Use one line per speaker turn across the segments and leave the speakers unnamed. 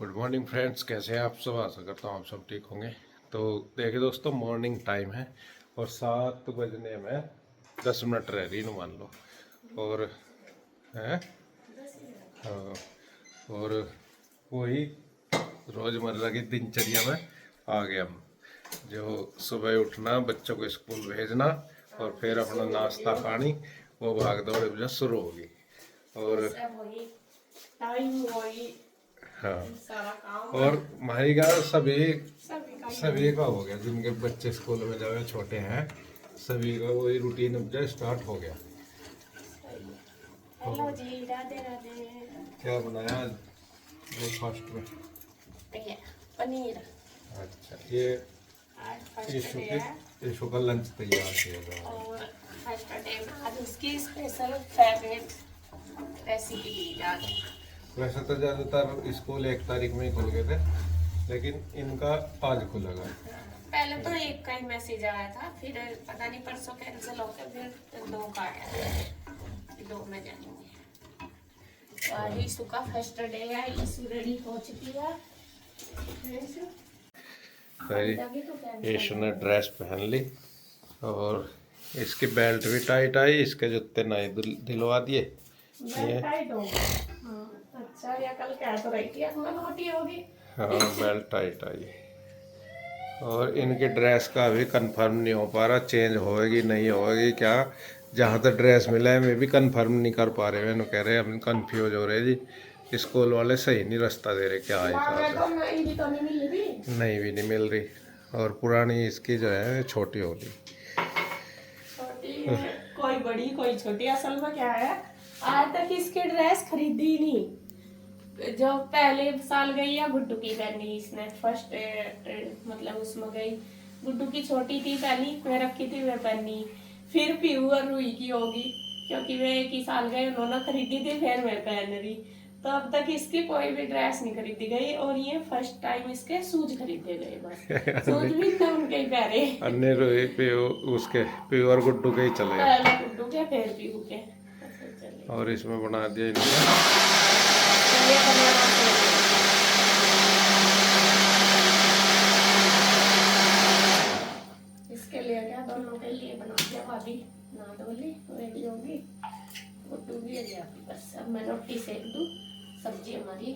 Good morning friends, कैसे हैं आप सब। आशा करता हूँ आप सब ठीक होंगे। तो देखिए दोस्तों, मॉर्निंग टाइम है और 7 बजने में 10 मिनट रह रही है मान लो। और है हाँ, और वही रोज़मर्रा की दिनचर्या में आ गए हम। जो सुबह उठना, बच्चों को स्कूल भेजना और फिर अपना नाश्ता पानी, वो भाग दौड़ जो शुरू होगी। और हाँ, और भाई का सभी का हो गया, जिनके बच्चे स्कूल में जाए छोटे हैं सभी का वही रूटीन अब जो स्टार्ट हो गया।
हेलो जी, राधे राधे।
क्या बनाया आज ब्रेकफास्ट में?
पनीर।
अच्छा, ये ईशु का लंच तैयार किया जा रहा है।
और फर्स्ट डे आज उसकी स्पेशल फेवरेट रेसिपी दी जा रही है।
वैसे तो ज़्यादातर स्कूल 1 तारीख में ही खुल गए थे, लेकिन इनका आज खुलेगा।
पहले तो 1 का ही मैसेज आया था, फिर पता नहीं परसों कैंसिल होकर फिर 2 का आया। 2 में जाएंगे। तो आज ईशु का फर्स्ट डे है, ईशु रेडी हो चुकी है।
ईशु ने ड्रेस पहन ली और इसकी बेल्ट भी टाइट आई, इसके जूते नए दिलवा दिए। ये
अच्छा, या कल क्या तो रही थी नोटी होगी।
हाँ, बेल्ट टाइट आई। और इनकी ड्रेस का अभी कंफर्म नहीं हो पा रहा, चेंज होएगी नहीं होएगी क्या। जहाँ तक ड्रेस मिला है मैं भी कंफर्म नहीं कर पा रहे। मैंने कह रहे हम कंफ्यूज हो रहे जी, स्कूल वाले सही नहीं रास्ता दे रहे, क्या हिसाब है। नहीं भी नहीं मिल रही और पुरानी इसकी जो है छोटी हो गई।
कोई बड़ी कोई छोटी। असल में क्या है, आज तक इसकी ड्रेस खरीदी नहीं। जो पहले साल गई है गुड्डू की पहनी इसने, फर्स्ट मतलब उसमें गई। गुड्डू की छोटी थी पहनी, मैं रखी थी वे पहनी। फिर पीहू और रुई की होगी, क्योंकि वे 1 ही साल गए, उन्होंने खरीदी थी, फिर मैं पहन रही। तो अब तक इसकी कोई भी ड्रेस नहीं खरीदी गई और ये फर्स्ट टाइम इसके शूज खरीदे गए। बस शूज भी तो उनके ही पहरे।
अन्य रोए पे उसके प्योर गुड्डू के ही चले गए।
पहले गुड्डू के फिर पीहू के।
और इसमें बना दिया इन्होंने
इसके लिए क्या, दोनों के लिए बना दिया। भाभी ना धोली रेडी होगी, गुड्डू भी है जाती। बस अब मैं रोटी सेक दूं, सब्जी हमारी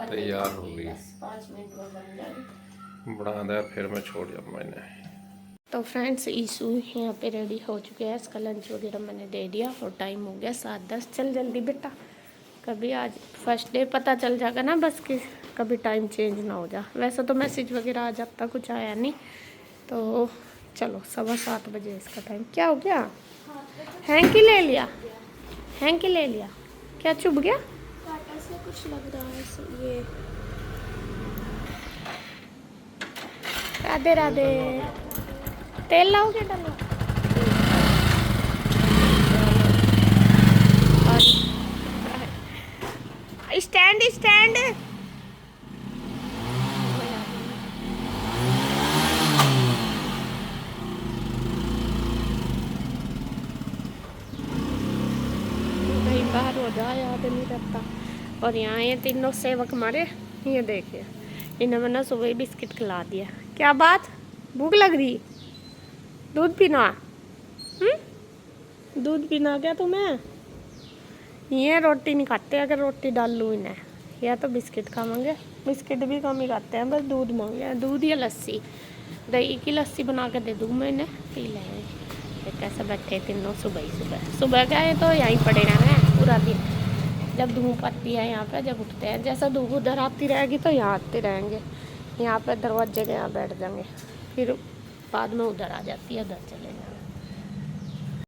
तैयार हो गई।
5 मिनट में बन जाएगी।
बना दिया, फिर मैं छोड़ दिया मैंने।
तो फ्रेंड्स, ईशु यहाँ पे रेडी हो चुके हैं। इसका लंच वगैरह मैंने दे दिया और टाइम हो गया 7:10। चल जल्दी बेटा, कभी आज फर्स्ट डे पता चल जाएगा ना बस कि कभी टाइम चेंज ना हो जा। वैसे तो मैसेज वगैरह आज अब तक कुछ आया नहीं। तो चलो 7:15 बजे इसका टाइम। क्या हो गया? हैंकी ले लिया, हैंकी ले लिया। क्या चुभ गया? कांटा से कुछ लग रहा है ये। राधे राधे। तेल लाओगे डालो। Stand stand. कहीं बाहर हो जाए याद नहीं रहता। और यहाँ ये तीनों सेवक हमारे, ये देखिए इन्हें मैंने सुबह ही बिस्किट खिला दिया। क्या बात, भूख लग रही? दूध पीना? दूध पीना क्या तुम्हें? ये रोटी नहीं खाते, अगर रोटी डाल लूँ इन्हें, या तो बिस्किट खाएंगे। बिस्किट भी कम ही खाते हैं, बस दूध मांगे, दूध या लस्सी। दही की लस्सी बना के दे दूँ मैं इन्हें, पी लेंगे। कैसे बैठे तीनों सुबह ही सुबह क्या है, तो यहीं पड़े रहना है पूरा दिन। जब धूप आती है यहाँ पे, जब उठते हैं, जैसा धूप उधर आती रहेगी तो यहाँ आते रहेंगे। यहाँ पे दरवाजे के यहाँ बैठ जाएंगे, फिर बाद में उधर आ जाती है, उधर चले जाएंगे।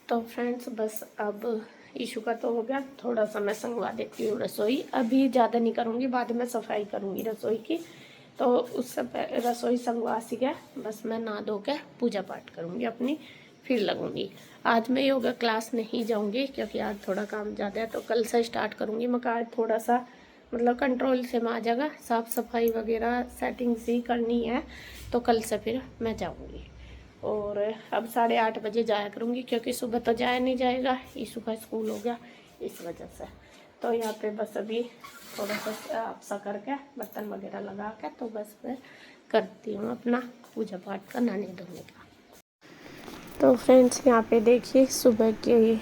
तो फ्रेंड्स, बस अब ईशु का तो हो गया। थोड़ा सा मैं संगवा देती हूँ रसोई, अभी ज़्यादा नहीं करूँगी, बाद में सफाई करूँगी रसोई की। तो उससे रसोई संगवा सी गया, बस मैं नहा धो के पूजा पाठ करूँगी अपनी, फिर लगूंगी। आज मैं योगा क्लास नहीं जाऊँगी क्योंकि आज थोड़ा काम ज़्यादा है, तो कल से स्टार्ट करूँगी। मैं आज थोड़ा सा मतलब कंट्रोल से में आ जाएगा, साफ़ सफाई वगैरह सेटिंग्स ही करनी है, तो कल से फिर मैं जाऊँगी। और अब 8:30 बजे जाया करूँगी, क्योंकि सुबह तो जाया नहीं जाएगा, ईशु का स्कूल हो गया इस वजह से। तो यहाँ पे बस अभी थोड़ा सा साफ सा करके बर्तन वगैरह लगा के तो बस मैं करती हूँ अपना पूजा पाठ का, नहाने धोने का। तो फ्रेंड्स यहाँ पे देखिए सुबह की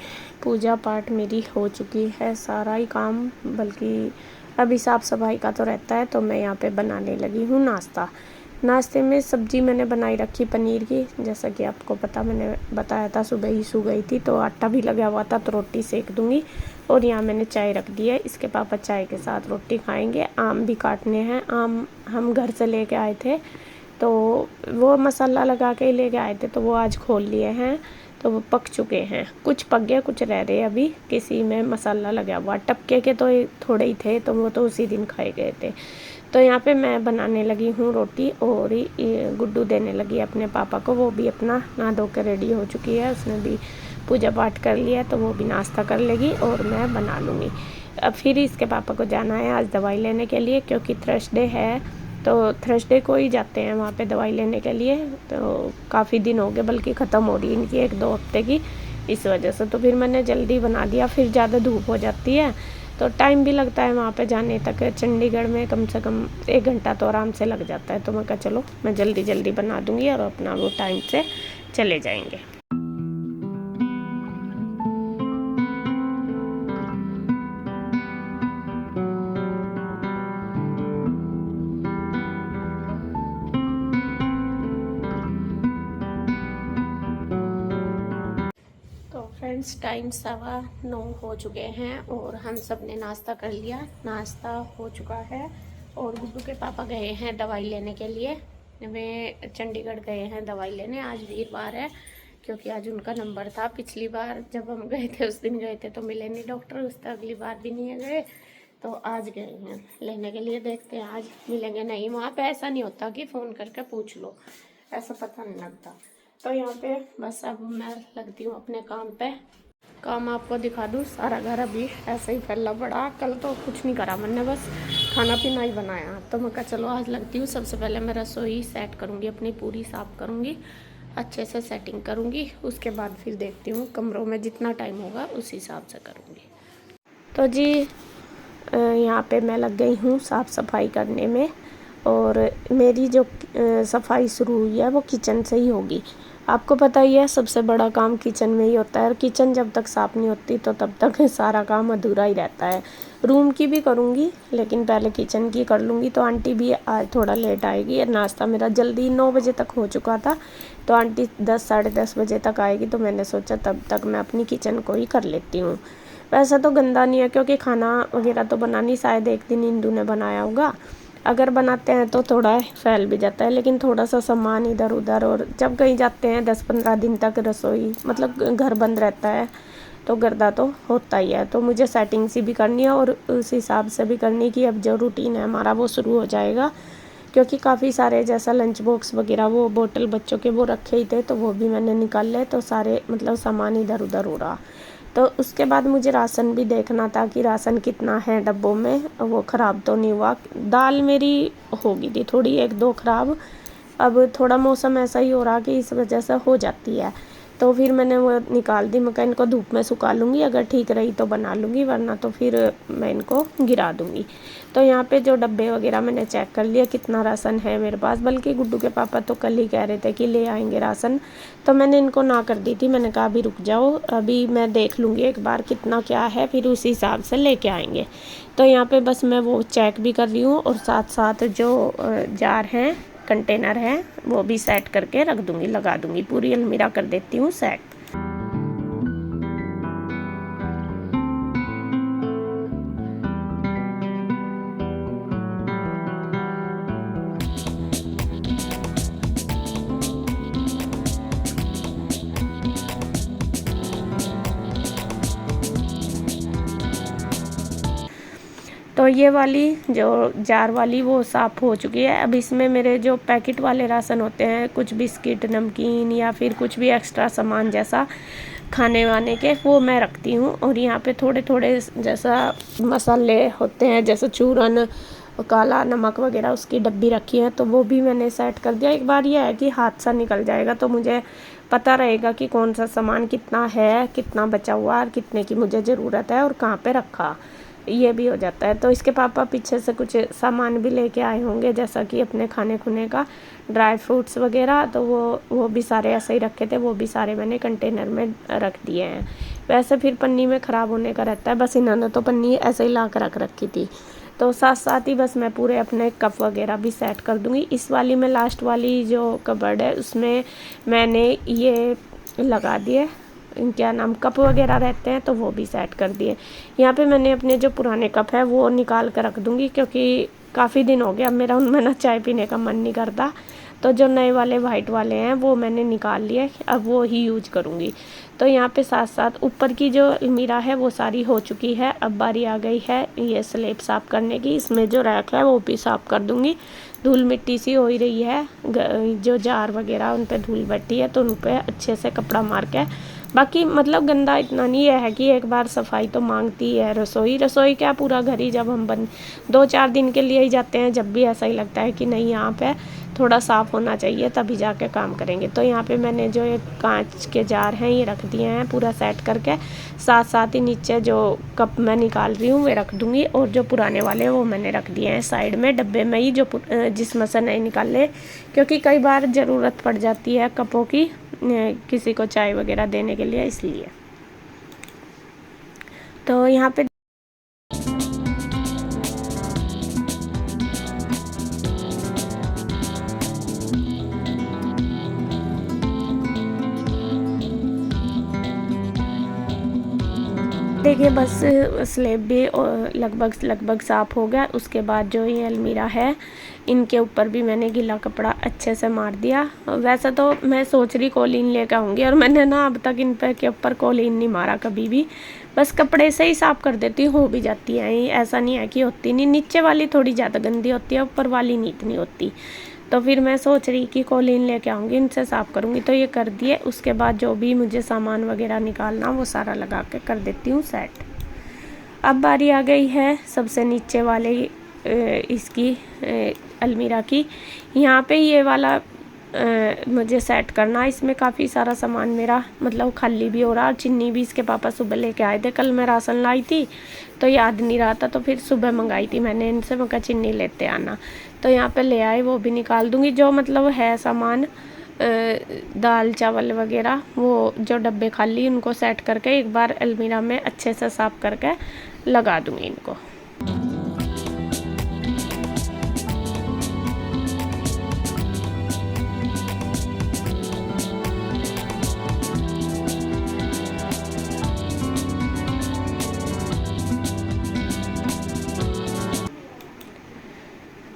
पूजा पाठ मेरी हो चुकी है, सारा ही काम, बल्कि अभी साफ़ सफाई का तो रहता है। तो मैं यहाँ पे बनाने लगी हूँ नाश्ता। नाश्ते में सब्जी मैंने बनाई रखी पनीर की, जैसा कि आपको पता, मैंने बताया था सुबह ही सो गई थी तो आटा भी लगा हुआ था, तो रोटी सेक दूँगी। और यहाँ मैंने चाय रख दी है, इसके पापा चाय के साथ रोटी खाएँगे। आम भी काटने हैं, आम हम घर से लेके आए थे तो वो मसाला लगा के ही लेके आए थे, तो वो आज खोल लिए हैं तो वो पक चुके हैं। कुछ पक गए, कुछ रह रहे अभी, किसी में मसाला लगा हुआ। टपके के तो थोड़े ही थे तो वो तो उसी दिन खाए गए थे। तो यहाँ पे मैं बनाने लगी हूँ रोटी और गुड्डू देने लगी अपने पापा को। वो भी अपना नहा धो के रेडी हो चुकी है, उसने भी पूजा पाठ कर लिया तो वो भी नाश्ता कर लेगी और मैं बना लूँगी। अब फिर इसके पापा को जाना है आज दवाई लेने के लिए, क्योंकि थर्सडे है तो थर्सडे को ही जाते हैं वहाँ पे दवाई लेने के लिए। तो काफ़ी दिन हो गए, बल्कि ख़त्म हो रही इनकी 1-2 हफ्ते की, इस वजह से तो फिर मैंने जल्दी बना दिया। फिर ज़्यादा धूप हो जाती है तो टाइम भी लगता है वहाँ पे जाने तक। चंडीगढ़ में कम से कम 1 घंटा तो आराम से लग जाता है। तो मैं कहा चलो मैं जल्दी बना दूँगी और अपना वो टाइम से चले जाएंगे। फ्रेंड्स टाइम 9:15 हो चुके हैं और हम सब ने नाश्ता कर लिया, नाश्ता हो चुका है। और गुड्डू के पापा गए हैं दवाई लेने के लिए, वे चंडीगढ़ गए हैं दवाई लेने। आज वीरवार है क्योंकि आज उनका नंबर था। पिछली बार जब हम गए थे उस दिन गए थे तो मिले नहीं डॉक्टर, उस तरह अगली बार भी नहीं गए, तो आज गए हैं लेने के लिए। देखते हैं आज मिलेंगे नहीं। वहाँ पे ऐसा नहीं होता कि फ़ोन करके पूछ लो, ऐसा पता नहीं लगता। तो यहाँ पे बस अब मैं लगती हूँ अपने काम पे। काम आपको दिखा दूँ, सारा घर अभी ऐसे ही फैला पड़ा। कल तो कुछ नहीं करा मैंने, बस खाना पीना ही बनाया। तो मैं कहा चलो आज लगती हूँ। सबसे पहले मैं रसोई सेट करूँगी, अपनी पूरी साफ़ करूँगी, अच्छे से सेटिंग करूँगी। उसके बाद फिर देखती हूँ कमरों में जितना टाइम होगा उस हिसाब से करूँगी। तो जी यहाँ पे मैं लग गई हूँ साफ़ सफाई करने में। और मेरी जो सफाई शुरू हुई है वो किचन से ही होगी। आपको पता ही है सबसे बड़ा काम किचन में ही होता है, और किचन जब तक साफ़ नहीं होती तो तब तक सारा काम अधूरा ही रहता है। रूम की भी करूँगी लेकिन पहले किचन की कर लूँगी। तो आंटी भी आज थोड़ा लेट आएगी, नाश्ता मेरा जल्दी 9 बजे तक हो चुका था, तो आंटी 10 साढ़े 10 बजे तक आएगी। तो मैंने सोचा तब तक मैं अपनी किचन को ही कर लेती हूँ। वैसा तो गंदा नहीं है क्योंकि खाना वगैरह तो बनानी, शायद एक दिन इंदू ने बनाया होगा। अगर बनाते हैं तो थोड़ा फैल भी जाता है, लेकिन थोड़ा सा सामान इधर उधर, और जब कहीं जाते हैं 10-15 दिन तक रसोई मतलब घर बंद रहता है तो गर्दा तो होता ही है। तो मुझे सेटिंग सी भी करनी है और उस हिसाब से भी करनी कि अब जो रूटीन है हमारा वो शुरू हो जाएगा। क्योंकि काफ़ी सारे जैसा लंच बॉक्स वगैरह वो बोतल बच्चों के वो रखे ही थे, तो वो भी मैंने निकाल ले, तो सारे मतलब सामान इधर उधर हो रहा। तो उसके बाद मुझे राशन भी देखना था कि राशन कितना है डब्बों में, वो ख़राब तो नहीं हुआ। दाल मेरी हो गई थी थोड़ी 1-2 ख़राब। अब थोड़ा मौसम ऐसा ही हो रहा कि इस वजह से हो जाती है, तो फिर मैंने वो निकाल दी। मैं कहा इनको धूप में सुखा लूँगी, अगर ठीक रही तो बना लूँगी, वरना तो फिर मैं इनको गिरा दूँगी। तो यहाँ पे जो डब्बे वगैरह मैंने चेक कर लिया कितना राशन है मेरे पास, बल्कि गुड्डू के पापा तो कल ही कह रहे थे कि ले आएंगे राशन, तो मैंने इनको ना कर दी थी। मैंने कहा अभी रुक जाओ, अभी मैं देख लूँगी एक बार कितना क्या है, फिर उसी हिसाब से लेके आएंगे। तो यहाँ पे बस मैं वो चेक भी कर रही हूँ और साथ साथ जो जार हैं, कंटेनर है, वो भी सेट करके रख दूँगी, लगा दूँगी, पूरी अलमीरा कर देती हूँ सेट। तो ये वाली जो जार वाली वो साफ़ हो चुकी है। अब इसमें मेरे जो पैकेट वाले राशन होते हैं, कुछ बिस्किट नमकीन या फिर कुछ भी एक्स्ट्रा सामान जैसा खाने वाने के, वो मैं रखती हूँ। और यहाँ पे थोड़े थोड़े जैसा मसाले होते हैं, जैसे चूरन, काला नमक वगैरह, उसकी डब्बी रखी है, तो वो भी मैंने सेट कर दिया। एक बार ये है कि हाथ सा निकल जाएगा तो मुझे पता रहेगा कि कौन सा सामान कितना है, कितना बचा हुआ और कितने की मुझे ज़रूरत है और कहाँ पे रखा। ये भी हो जाता है। तो इसके पापा पीछे से कुछ सामान भी लेके आए होंगे, जैसा कि अपने खाने खुने का ड्राई फ्रूट्स वगैरह, तो वो भी सारे ऐसे ही रखे थे, वो भी सारे मैंने कंटेनर में रख दिए हैं। वैसे फिर पन्नी में ख़राब होने का रहता है, बस इन्होंने तो पन्नी ऐसे ही ला कर रख रखी थी। तो साथ साथ ही बस मैं पूरे अपने कप वगैरह भी सेट कर दूँगी। इस वाली में लास्ट वाली जो कबर्ड है उसमें मैंने ये लगा दिए, क्या नाम, कप वगैरह रहते हैं, तो वो भी सेट कर दिए। यहाँ पे मैंने अपने जो पुराने कप है वो निकाल कर रख दूँगी, क्योंकि काफ़ी दिन हो गया मेरा उनमें ना चाय पीने का मन नहीं करता। तो जो नए वाले वाइट वाले हैं वो मैंने निकाल लिए, अब वो ही यूज करूँगी। तो यहाँ पे साथ साथ ऊपर की जो अलमीरा है वो सारी हो चुकी है। अब बारी आ गई है ये स्लेब साफ़ करने की। इसमें जो रैक है वो भी साफ़ कर दूँगी। धूल मिट्टी सी हो ही रही है, जो जार वगैरह उन पे धूल बैठी है, तो उन पे अच्छे से कपड़ा मार के, बाकी मतलब गंदा इतना नहीं है कि एक बार सफाई तो मांगती है रसोई क्या पूरा घर ही, जब हम 2-4 दिन के लिए ही जाते हैं, जब भी ऐसा ही लगता है कि नहीं यहाँ पे थोड़ा साफ़ होना चाहिए, तभी जाके काम करेंगे। तो यहाँ पे मैंने जो ये कांच के जार हैं ये रख दिए हैं पूरा सेट करके। साथ साथ ही नीचे जो कप मैं निकाल रही हूँ वे रख दूँगी, और जो पुराने वाले वो मैंने रख दिए हैं साइड में डब्बे में ही, जो जिसमें से नहीं निकाले, क्योंकि कई बार ज़रूरत पड़ जाती है कपों की किसी को चाय वगैरह देने के लिए, इसलिए। तो यहाँ पे देखिए बस स्लेब भी लगभग साफ़ हो गया। उसके बाद जो ये अलमीरा है इनके ऊपर भी मैंने गीला कपड़ा अच्छे से मार दिया। वैसे तो मैं सोच रही कोलीन लेकर आऊँगी, और मैंने ना अब तक इन पे के ऊपर कोलीन नहीं मारा कभी भी, बस कपड़े से ही साफ़ कर देती हूँ, हो भी जाती है। ऐसा नहीं है कि होती नहीं, नीचे वाली थोड़ी ज़्यादा गंदी होती है, ऊपर वाली नहीं इतनी होती। तो फिर मैं सोच रही कि कोलीन लेके आऊँगी, इनसे साफ़ करूँगी। तो ये कर दिए। उसके बाद जो भी मुझे सामान वगैरह निकालना वो सारा लगा के कर देती हूँ सेट। अब बारी आ गई है सबसे नीचे वाले इसकी अलमीरा की। यहाँ पे ये वाला मुझे सेट करना। इसमें काफ़ी सारा सामान मेरा मतलब खाली भी हो रहा, और चीनी भी इसके पापा सुबह लेके आए थे। कल मैं राशन लाई थी तो याद नहीं रहा था, तो फिर सुबह मंगाई थी मैंने इनसे, मैं कहा चीनी लेते आना। तो यहाँ पे ले आए, वो भी निकाल दूँगी। जो मतलब है सामान दाल चावल वगैरह, वो जो डब्बे खाली उनको सेट करके एक बार अलमीरा में अच्छे से साफ़ करके लगा दूँगी इनको।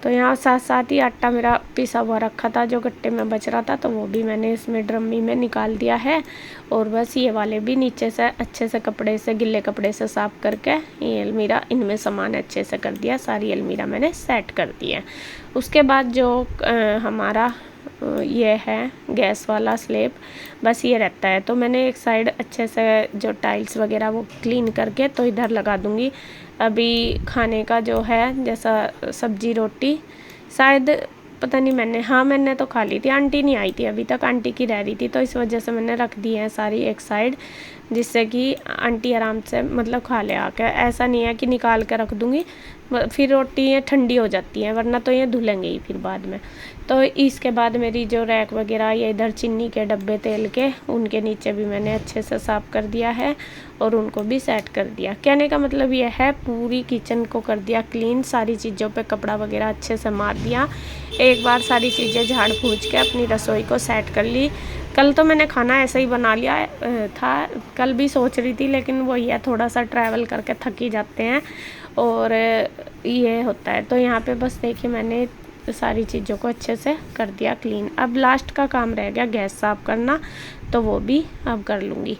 तो यहाँ साथ साथ ही आटा मेरा पिसा हुआ रखा था जो गट्टे में बच रहा था, तो वो भी मैंने इसमें ड्रमी में निकाल दिया है। और बस ये वाले भी नीचे से अच्छे से कपड़े से, गिल्ले कपड़े से साफ़ करके ये अलमीरा, इनमें सामान अच्छे से कर दिया। सारी अलमीरा मैंने सेट कर दी है। उसके बाद जो हमारा ये है गैस वाला स्लेब, बस ये रहता है। तो मैंने एक साइड अच्छे से जो टाइल्स वगैरह वो क्लीन करके तो इधर लगा दूँगी। अभी खाने का जो है जैसा सब्जी रोटी, शायद पता नहीं मैंने तो खा ली थी, आंटी नहीं आई थी अभी तक, आंटी की रह रही थी, तो इस वजह से मैंने रख दी है सारी एक साइड, जिससे कि आंटी आराम से मतलब खा ले आके। ऐसा नहीं है कि निकाल के रख दूँगी, फिर रोटी ये ठंडी हो जाती है, वरना तो ये धुलेंगे ही फिर बाद में। तो इसके बाद मेरी जो रैक वगैरह, ये इधर चीनी के डब्बे तेल के, उनके नीचे भी मैंने अच्छे से साफ़ कर दिया है और उनको भी सेट कर दिया। कहने का मतलब ये है पूरी किचन को कर दिया क्लीन, सारी चीज़ों पे कपड़ा वगैरह अच्छे से मार दिया। एक बार सारी चीज़ें झाड़ फूँच के अपनी रसोई को सेट कर ली। कल तो मैंने खाना ऐसा ही बना लिया था, कल भी सोच रही थी, लेकिन वही है थोड़ा सा ट्रैवल करके थक ही जाते हैं और ये होता है। तो यहाँ पे बस देखिए मैंने सारी चीज़ों को अच्छे से कर दिया क्लीन। अब लास्ट का काम रह गया गैस साफ़ करना, तो वो भी अब कर लूँगी।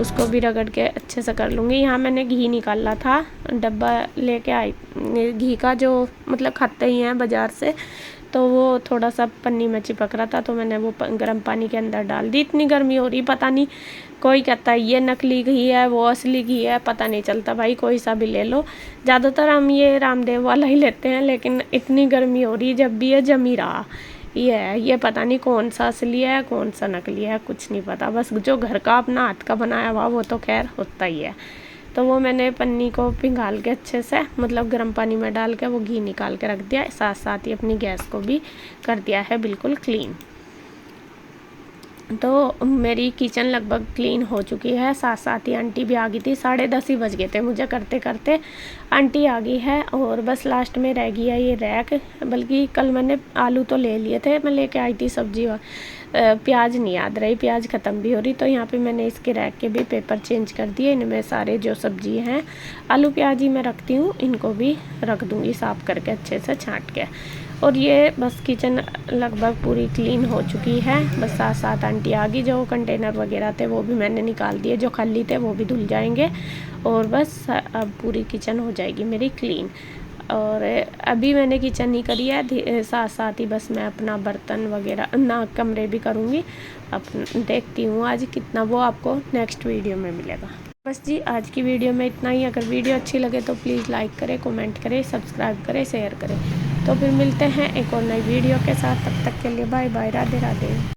उसको भी रगड़ के अच्छे से कर लूँगी। यहाँ मैंने घी निकाला था, डब्बा लेके आई घी का, जो मतलब खाते ही हैं बाज़ार से, तो वो थोड़ा सा पन्नी में चिपक रहा था, तो मैंने वो गर्म पानी के अंदर डाल दी। इतनी गर्मी हो रही, पता नहीं, कोई कहता है ये नकली घी है, वो असली घी है, पता नहीं चलता भाई, कोई सा भी ले लो। ज़्यादातर हम ये रामदेव वाला ही लेते हैं, लेकिन इतनी गर्मी हो रही, जब भी ये जम ही रहा ये है। ये पता नहीं कौन सा असली है कौन सा नकली है, कुछ नहीं पता। बस जो घर का अपना हाथ का बनाया हुआ वो तो खैर होता ही है। तो वो मैंने पन्नी को पिघाल के अच्छे से, मतलब गर्म पानी में डाल के वो घी निकाल के रख दिया। साथ साथ ही अपनी गैस को भी कर दिया है बिल्कुल क्लीन। तो मेरी किचन लगभग क्लीन हो चुकी है। साथ साथ ही आंटी भी आ गई थी, 10:30 ही बज गए थे मुझे करते करते। आंटी आ गई है और बस लास्ट में रह गया ये रैक। बल्कि कल मैंने आलू तो ले लिए थे, मैं लेके आई थी सब्जी, और प्याज नहीं याद रही, प्याज ख़त्म भी हो रही। तो यहाँ पे मैंने इसके रैक के भी पेपर चेंज कर दिए। इनमें सारे जो सब्जी हैं, आलू प्याज ही मैं रखती हूँ, इनको भी रख दूँगी साफ़ करके अच्छे से छाँट के। और ये बस किचन लगभग पूरी क्लीन हो चुकी है। बस साथ साथ आंटी आ गई, जो कंटेनर वगैरह थे वो भी मैंने निकाल दिए, जो खाली थे वो भी धुल जाएंगे। और बस अब पूरी किचन हो जाएगी मेरी क्लीन। और अभी मैंने किचन ही करी है, साथ साथ ही बस मैं अपना बर्तन वगैरह ना कमरे भी करूँगी। अब देखती हूँ आज कितना, वो आपको नेक्स्ट वीडियो में मिलेगा। बस जी, आज की वीडियो में इतना ही। अगर वीडियो अच्छी लगे तो प्लीज़ लाइक करें, कमेंट करें, सब्सक्राइब करें, शेयर करें। तो फिर मिलते हैं एक और नई वीडियो के साथ। तब तक के लिए बाय बाय, राधे राधे।